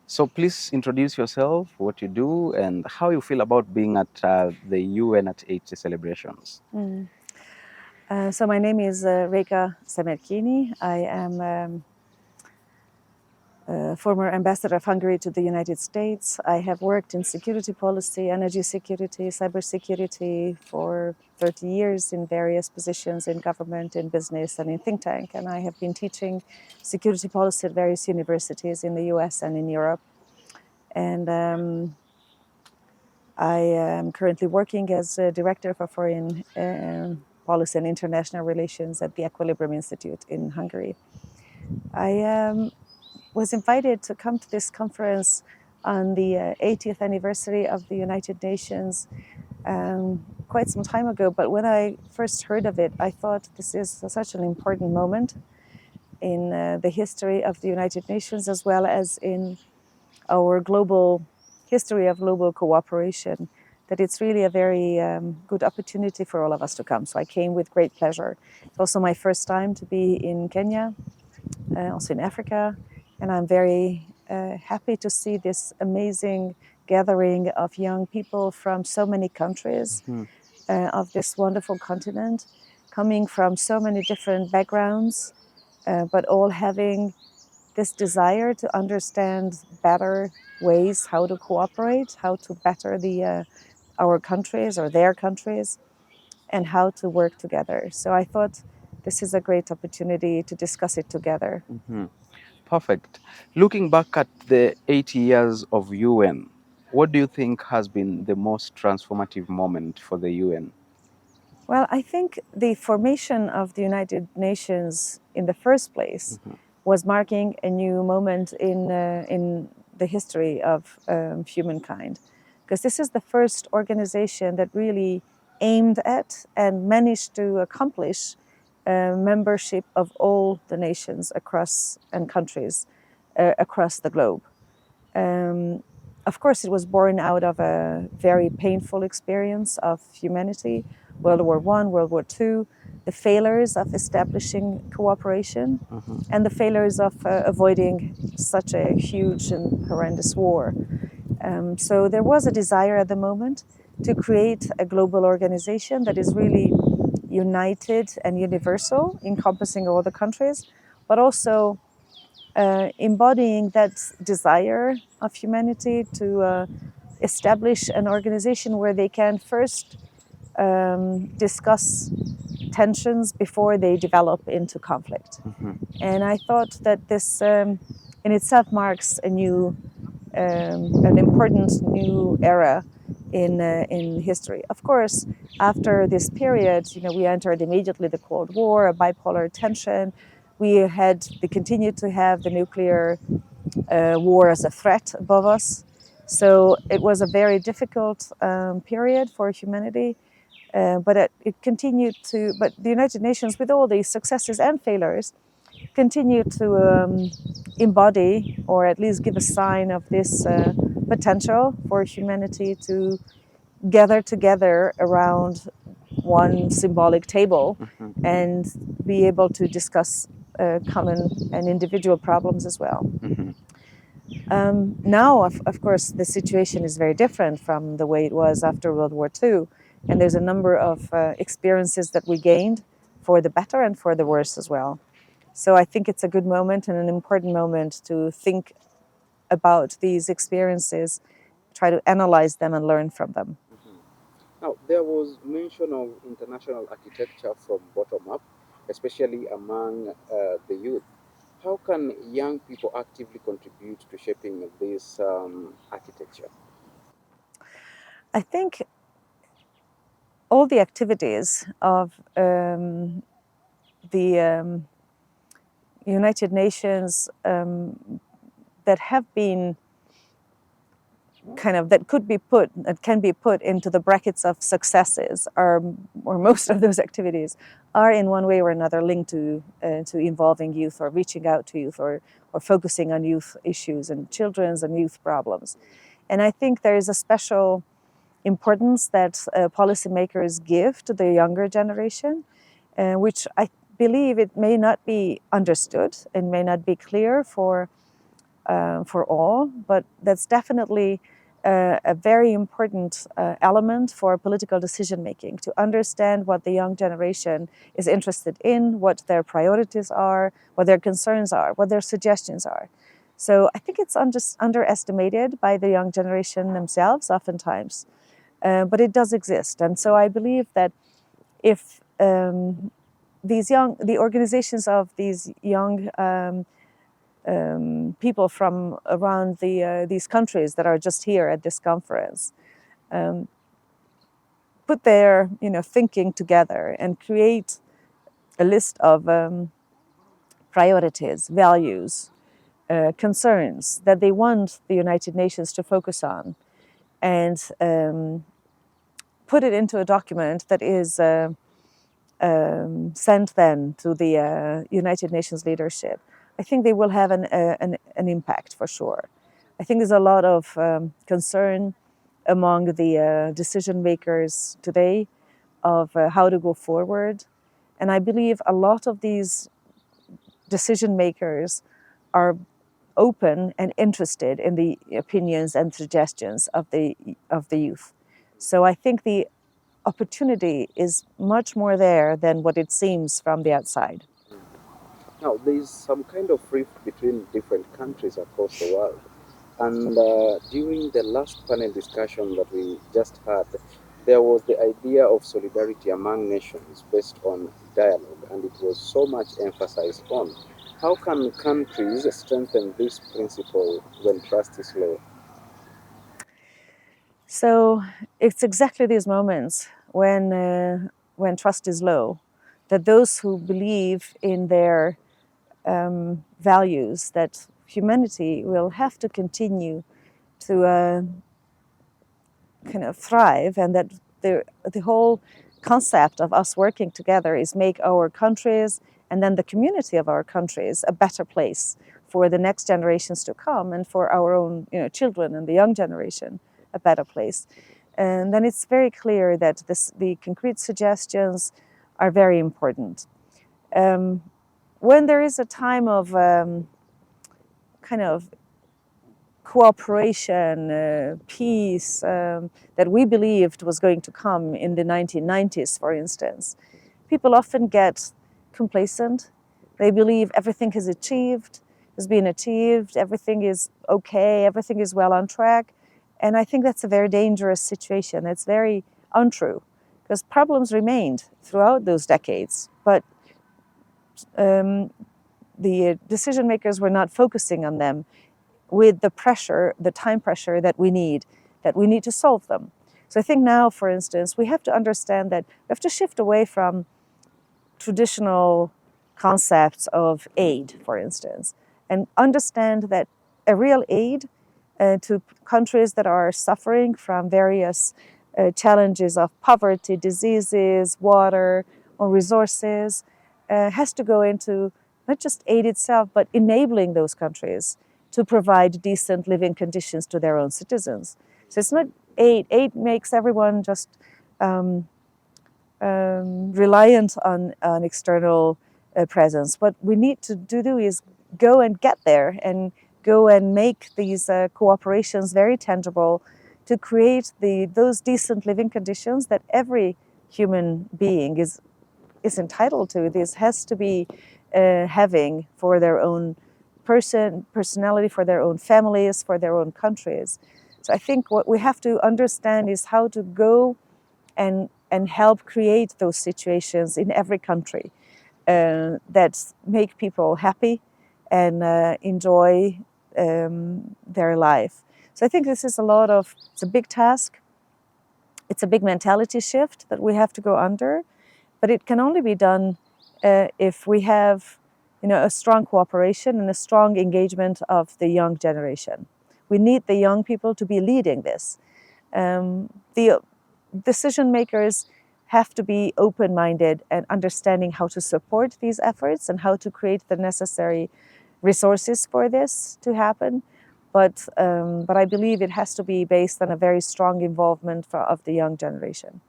So please introduce yourself, what you do, and how you feel about being at the UN at 80 celebrations. So my name is Reka Semerkini. I am former Ambassador of Hungary to the United States. I have worked in security policy, energy security, cybersecurity for 30 years in various positions in government, in business, and in think tank. And I have been teaching security policy at various universities in the US and in Europe. And I am currently working as a Director for Foreign Policy and International Relations at the Equilibrium Institute in Hungary. I was invited to come to this conference on the 80th anniversary of the United Nations quite some time ago. But when I first heard of it, I thought this is such an important moment in the history of the United Nations, as well as in our global history of global cooperation, that it's really a very good opportunity for all of us to come. So I came with great pleasure. It's also my first time to be in Kenya, also in Africa, and I'm very happy to see this amazing gathering of young people from so many countries of this wonderful continent, coming from so many different backgrounds, but all having this desire to understand better ways how to cooperate, how to better our countries or their countries, and how to work together. So I thought this is a great opportunity to discuss it together. Perfect. Looking back at the 80 years of UN, what do you think has been the most transformative moment for the UN? Well, I think the formation of the United Nations in the first place was marking a new moment in the history of humankind, because this is the first organization that really aimed at and managed to accomplish membership of all the nations across and countries across the globe. Of course, it was born out of a very painful experience of humanity, World War I, World War II, the failures of establishing cooperation, and the failures of avoiding such a huge and horrendous war. So there was a desire at the moment to create a global organization that is really united and universal, encompassing all the countries, but also embodying that desire of humanity to establish an organization where they can first discuss tensions before they develop into conflict. And I thought that this in itself marks a new, an important new era in history. Of course, after this period, we entered immediately the Cold War, a bipolar tension. We continued to have the nuclear war as a threat above us. So it was a very difficult period for humanity. But it continued to, but the United Nations, with all these successes and failures, continued to embody or at least give a sign of this potential for humanity to gather together around one symbolic table and be able to discuss common and individual problems as well. Now, of course, the situation is very different from the way it was after World War II. And there's a number of experiences that we gained for the better and for the worse as well. So I think it's a good moment and an important moment to think about these experiences, try to analyze them and learn from them. Now, there was mention of international architecture from bottom up, especially among the youth. How can young people actively contribute to shaping this architecture? I think all the activities of the United Nations that have been that can be put into the brackets of successes, or most of those activities are in one way or another linked to involving youth or reaching out to youth or focusing on youth issues and children's and youth problems. And I think there is a special importance that policymakers give to the younger generation, which I believe it may not be understood and may not be clear for for all, but that's definitely a very important element for political decision making, to understand what the young generation is interested in, what their priorities are, what their concerns are, what their suggestions are. So I think it's underestimated by the young generation themselves oftentimes, but it does exist. And so I believe that if the organizations of these young people from around these countries that are just here at this conference put their thinking together and create a list of priorities, values, concerns that they want the United Nations to focus on, and put it into a document that is sent then to the United Nations leadership, I think they will have an impact for sure. I think there's a lot of concern among the decision makers today of how to go forward. And I believe a lot of these decision makers are open and interested in the opinions and suggestions of the youth. So I think the opportunity is much more there than what it seems from the outside. Now, there's some kind of rift between different countries across the world. And during the last panel discussion that we just had, there was the idea of solidarity among nations based on dialogue, and it was so much emphasized on. How can countries strengthen this principle when trust is low? So it's exactly these moments when trust is low, that those who believe in their values, that humanity will have to continue to kind of thrive, and that the whole concept of us working together is make our countries and then the community of our countries a better place for the next generations to come, and for our own children and the young generation a better place. And then it's very clear that the concrete suggestions are very important. When there is a time of kind of cooperation, peace, that we believed was going to come in the 1990s, for instance, people often get complacent. They believe everything has been achieved, everything is okay, everything is well on track. And I think that's a very dangerous situation. It's very untrue, because problems remained throughout those decades, but the decision makers were not focusing on them with the pressure, the time pressure that we need to solve them. So I think now, for instance, we have to understand that we have to shift away from traditional concepts of aid, for instance, and understand that a real aid to countries that are suffering from various challenges of poverty, diseases, water, or resources has to go into not just aid itself, but enabling those countries to provide decent living conditions to their own citizens. So it's not aid. Aid makes everyone just reliant on external presence. What we need to do is go and get there and go and make these cooperations very tangible, to create those decent living conditions that every human being is entitled to. This has to be having for their own personality, for their own families, for their own countries. So I think what we have to understand is how to go and help create those situations in every country that make people happy and enjoy their life. So I think this is it's a big task. It's a big mentality shift that we have to go under, but it can only be done if we have a strong cooperation and a strong engagement of the young generation. We need the young people to be leading this. The decision makers have to be open-minded and understanding how to support these efforts and how to create the necessary resources for this to happen. But I believe it has to be based on a very strong involvement of the young generation.